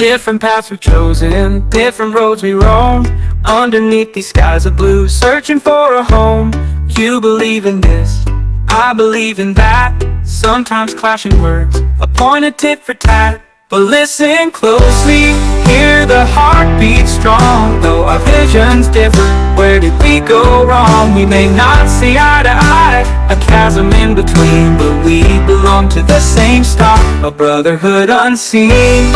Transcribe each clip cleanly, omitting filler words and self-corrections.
Different paths we've chosen, different roads we roam. Underneath these skies of blue, searching for a home. You believe in this, I believe in that. Sometimes clashing words, a pointed tit for tat. But listen closely, hear the heartbeat strong. Though our visions differ, where did we go wrong? We may not see eye to eye, a chasm in between, but we belong to the same stock, a brotherhood unseen.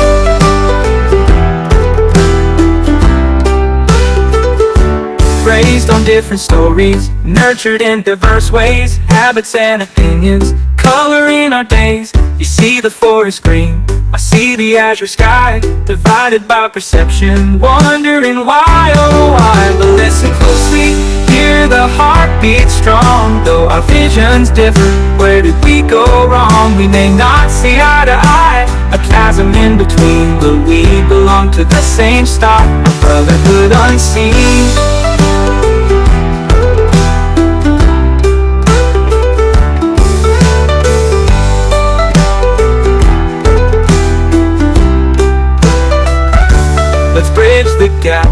Raised on different stories, nurtured in diverse ways, habits and opinions, coloring our days. You see the forest green, I see the azure sky, divided by perception, wondering why, oh why. But listen closely, hear the heartbeat strong. Though our visions differ, where did we go wrong? We may not see eye to eye, a chasm in between, but we belong to the same stock, a brotherhood unseen. Let's bridge the gap,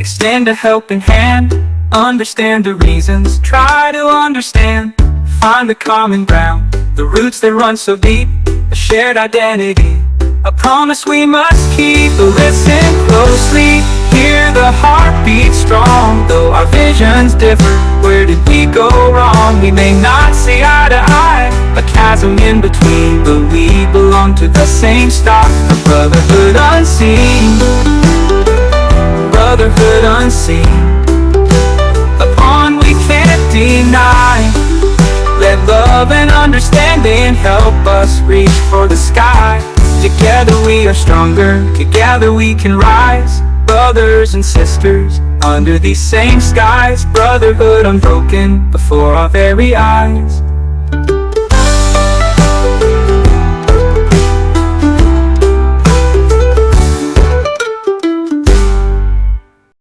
extend a helping hand, understand the reasons, try to understand, find the common ground, the roots that run so deep, a shared identity, a promise we must keep. But listen closely, hear the heartbeat strong. Though our visions differ, where did we go wrong? We may not see eye to eye, a chasm in between, but we belong to the same stock, a brotherhood unseen. Brotherhood unseen, a bond we can't deny. Let love and understanding help us reach for the sky. Together we are stronger, together we can rise. Brothers and sisters, under these same skies, brotherhood unbroken before our very eyes.